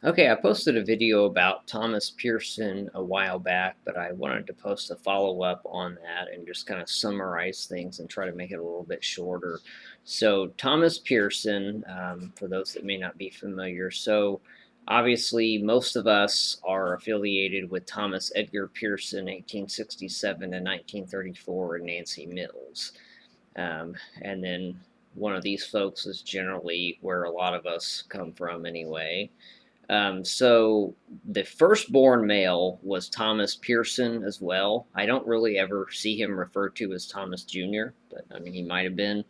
Okay, I posted a video about Thomas Pearson a while back, but I wanted to post a follow-up on that and just kind of summarize things and try to make it a little bit shorter. So, Thomas Pearson, for those that may not be familiar, so obviously most of us are affiliated with Thomas Edgar Pearson, 1867 to 1934, and Nancy Mills. And then one of these folks is generally where a lot of us come from anyway. So the firstborn male was Thomas Pearson as well. I don't really ever see him referred to as Thomas Jr., but I mean, he might have been.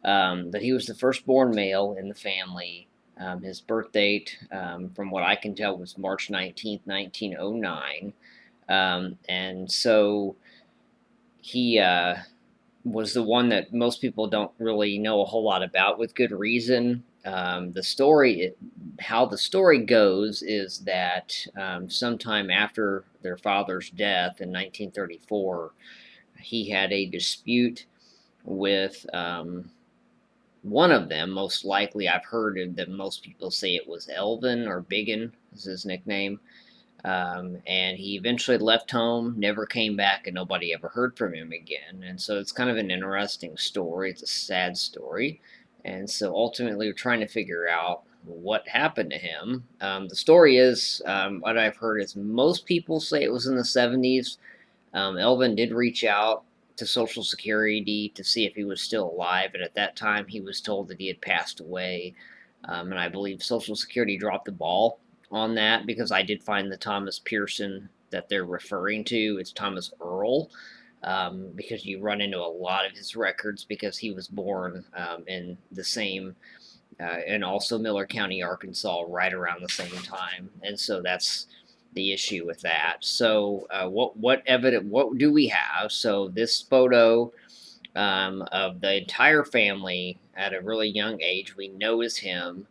But he was the firstborn male in the family. His birth date, from what I can tell, was March 19th, 1909. And so he was the one that most people don't really know a whole lot about, with good reason. How the story goes is that sometime after their father's death in 1934, he had a dispute with one of them. Most likely, I've heard that most people say it was Elvin, or Biggon is his nickname. And he eventually left home, never came back, and nobody ever heard from him again. And so it's kind of an interesting story. It's a sad story. And so ultimately, we're trying to figure out what happened to him. The story is, what I've heard is most people say it was in the 70s. Elvin did reach out to Social Security to see if he was still alive, and at that time he was told that he had passed away. And I believe Social Security dropped the ball on that, because I did find the Thomas Pearson that they're referring to. It's Thomas Earl, because you run into a lot of his records because he was born in the same, and also Miller County, Arkansas, right around the same time, and so that's the issue with that. So, what evidence? What do we have? So this photo of the entire family at a really young age, we know is him.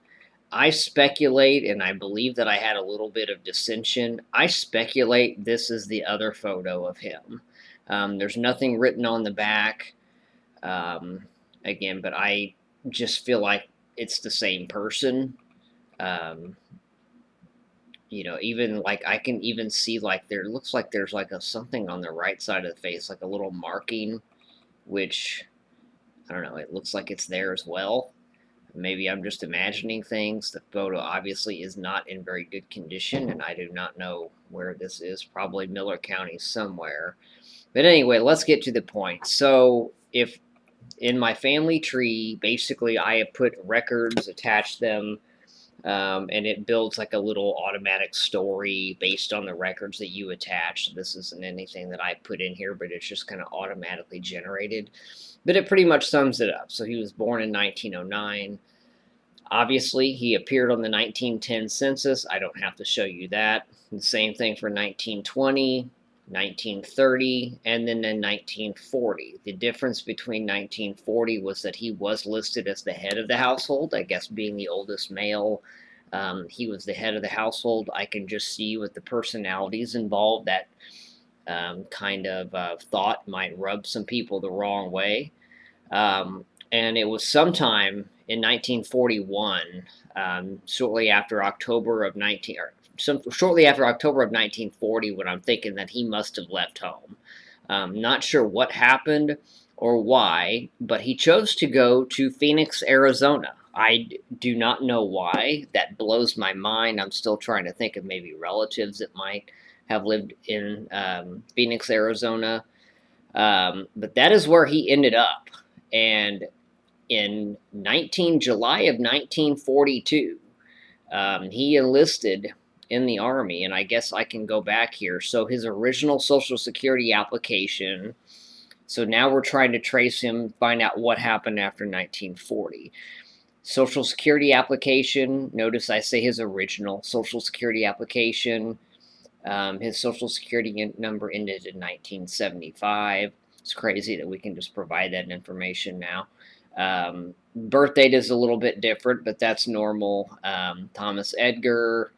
I speculate, and I believe that I had a little bit of dissension. I speculate this is the other photo of him. There's nothing written on the back, um, again, but I just feel like it's the same person. Um, even like I can even see, like, there looks like there's like a something on the right side of the face, like a little marking, which I don't know. It looks like it's there as well. Maybe I'm just imagining things. The photo obviously is not in very good condition, and I do not know where this is. Probably Miller County somewhere. But anyway, let's get to the point. So, if in my family tree, basically, I have put records, attached them, and it builds like a little automatic story based on the records that you attach. This isn't anything that I put in here, but it's just kind of automatically generated. But it pretty much sums it up. So he was born in 1909. Obviously, he appeared on the 1910 census. I don't have to show you that. The same thing for 1920, 1930, and then in 1940. The difference between 1940 was that he was listed as the head of the household, I guess being the oldest male. He was the head of the household. I can just see with the personalities involved that kind of thought might rub some people the wrong way. And it was sometime in 1941, shortly after October of 19, or shortly after October of 1940, when I'm thinking that he must have left home. Not sure what happened or why, but he chose to go to Phoenix, Arizona. I do not know why. That blows my mind. I'm still trying to think of maybe relatives that might have lived in Phoenix, Arizona. But that is where he ended up. And in July of 1942, he enlisted in the Army, and I guess I can go back here. So his original Social Security application. So now we're trying to trace him, find out what happened after 1940. Social Security application. Notice I say his original Social Security application. His Social Security number ended in 1975. It's crazy that we can just provide that information now. Birth date is a little bit different, but that's normal. Thomas Edgar,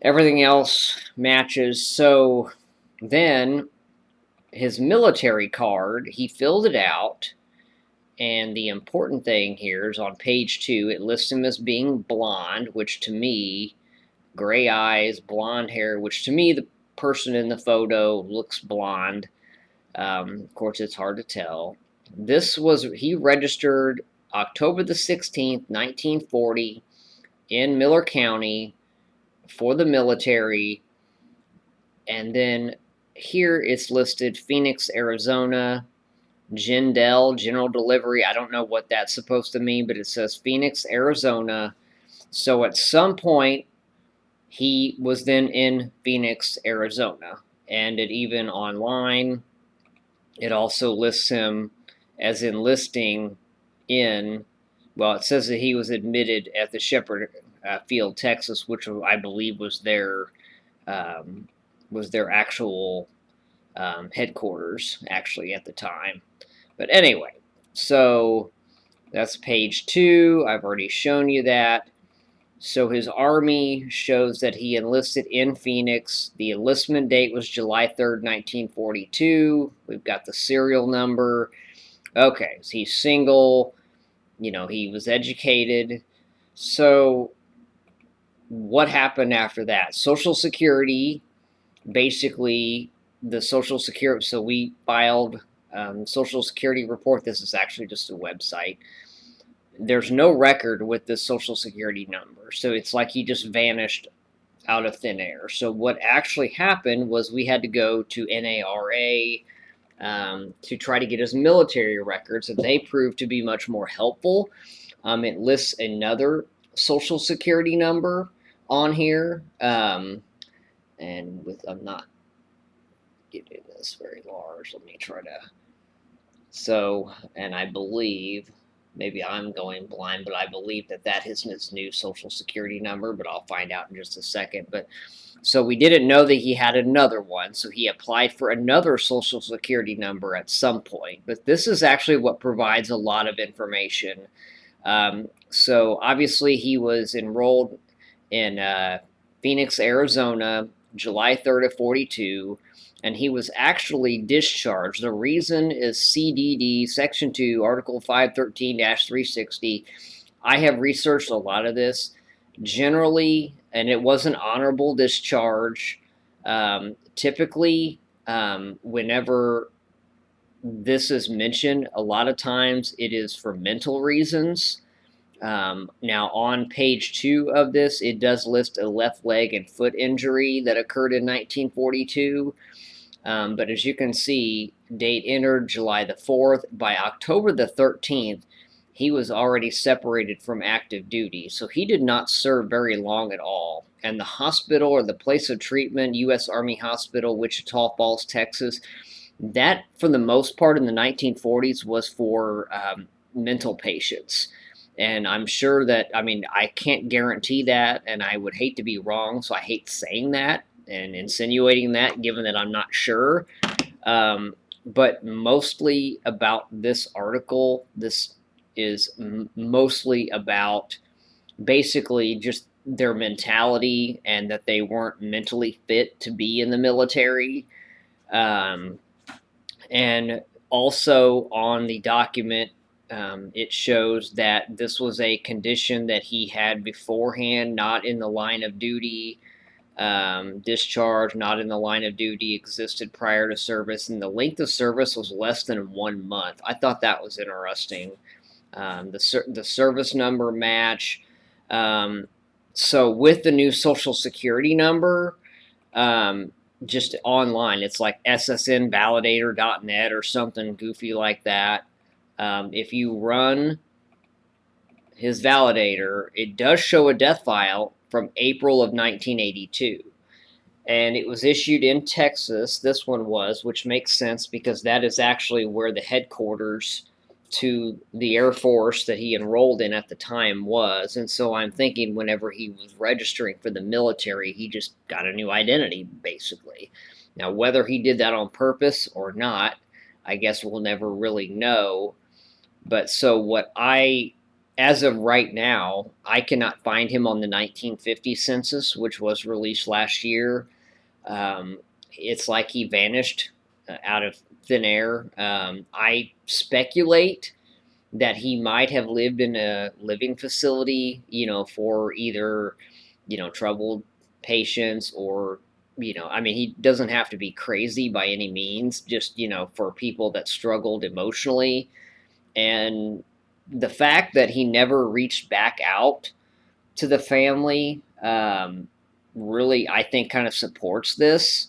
everything else matches. So then his military card, he filled it out. And the important thing here is on page 2, it lists him as being blonde, which to me gray eyes, blonde hair, which to me, the person in the photo looks blonde. Of course, it's hard to tell. He registered October the 16th, 1940, in Miller County for the military. And then here it's listed Phoenix, Arizona, Jindal, general delivery. I don't know what that's supposed to mean, but it says Phoenix, Arizona. So at some point, he was then in Phoenix, Arizona. And it even online, it also lists him as enlisting in, well, it says that he was admitted at the Shepherd Field, Texas, which I believe was their actual headquarters, actually, at the time. But anyway, so that's page 2. I've already shown you that. So his army shows that he enlisted in Phoenix. The enlistment date was July 3rd, 1942. We've got the serial number. Okay, so he's single. He was educated. So what happened after that? Social Security, basically, the Social Security. So we filed Social Security report. This is actually just a website. There's no record with this Social Security number. So it's like he just vanished out of thin air. So what actually happened was we had to go to NARA to try to get his military records, and they proved to be much more helpful. It lists another Social Security number on here, and I'm not getting this very large. Let me try to. So, and I believe, maybe I'm going blind, but I believe that is his new Social Security number, but I'll find out in just a second. But so we didn't know that he had another one, so he applied for another Social Security number at some point. But this is actually what provides a lot of information. So obviously he was enrolled in Phoenix, Arizona, July 3rd of 42. And he was actually discharged. The reason is CDD, Section 2, Article 513-360. I have researched a lot of this. Generally, and it was an honorable discharge. Typically, whenever this is mentioned, a lot of times it is for mental reasons. Now, on page 2 of this, it does list a left leg and foot injury that occurred in 1942. But as you can see, date entered July the 4th. By October the 13th, he was already separated from active duty. So he did not serve very long at all. And the hospital, or the place of treatment, U.S. Army Hospital, Wichita Falls, Texas, that, for the most part in the 1940s, was for mental patients. And I'm sure that, I can't guarantee that, and I would hate to be wrong, so I hate saying that and insinuating that, given that I'm not sure. But mostly about this article, this is mostly about basically just their mentality and that they weren't mentally fit to be in the military. And also on the document, it shows that this was a condition that he had beforehand, not in the line of duty. Discharge, not in the line of duty, existed prior to service, and the length of service was less than 1 month. I thought that was interesting. The service number match. So with the new Social Security number, just online, it's like ssnvalidator.net or something goofy like that. If you run his validator, it does show a death file from April of 1982. And it was issued in Texas, this one was, which makes sense because that is actually where the headquarters to the Air Force that he enrolled in at the time was. And so I'm thinking whenever he was registering for the military, he just got a new identity, basically. Now, whether he did that on purpose or not, I guess we'll never really know. But so as of right now, I cannot find him on the 1950 census, which was released last year. It's like he vanished out of thin air. I speculate that he might have lived in a living facility, for either, troubled patience or, I mean, he doesn't have to be crazy by any means, just, for people that struggled emotionally. And the fact that he never reached back out to the family really, I think, kind of supports this.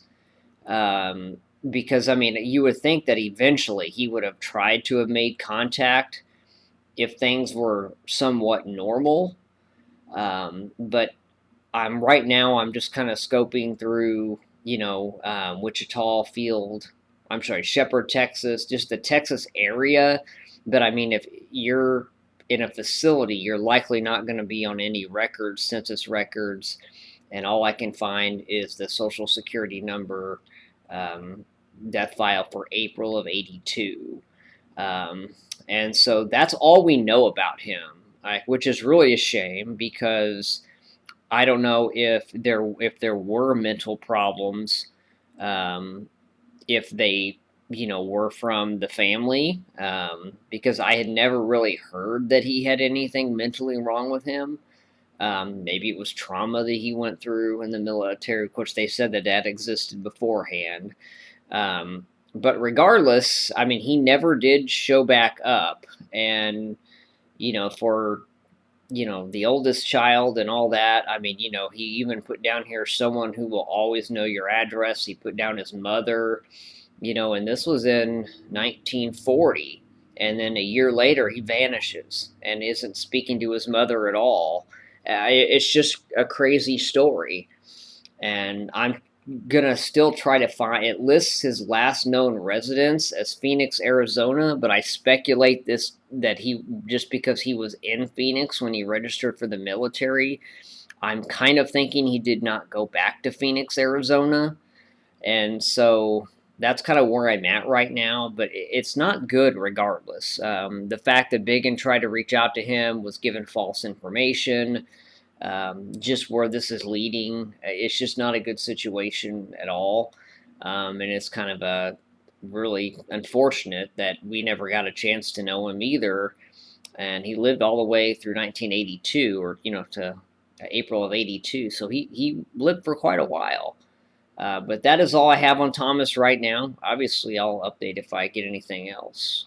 Um, because, I mean, you would think that eventually he would have tried to have made contact if things were somewhat normal. But right now, I'm just kind of scoping through, Wichita Field. I'm sorry, Shepherd, Texas, just the Texas area. But I mean, if you're in a facility, you're likely not going to be on any records, census records, and all I can find is the Social Security number, um, death file for April of '82. Um, and so that's all we know about him, which is really a shame because I don't know if there were mental problems, um, if they were from the family, because I had never really heard that he had anything mentally wrong with him. Maybe it was trauma that he went through in the military. Of course, they said that existed beforehand. But regardless, I mean, he never did show back up, and for the oldest child and all that. I mean, he even put down here someone who will always know your address. He put down his mother, and this was in 1940. And then a year later, he vanishes and isn't speaking to his mother at all. It's just a crazy story. And I'm gonna still try to find it. Lists his last known residence as Phoenix, Arizona, but I speculate this that he, just because he was in Phoenix when he registered for the military, I'm kind of thinking he did not go back to Phoenix, Arizona. And so that's kind of where I'm at right now, but it's not good regardless. The fact that Biggon tried to reach out to him was given false information. Just where this is leading, it's just not a good situation at all. And it's kind of really unfortunate that we never got a chance to know him either. And he lived all the way through 1982, or to April of '82. So he lived for quite a while. But that is all I have on Thomas right now. Obviously, I'll update if I get anything else.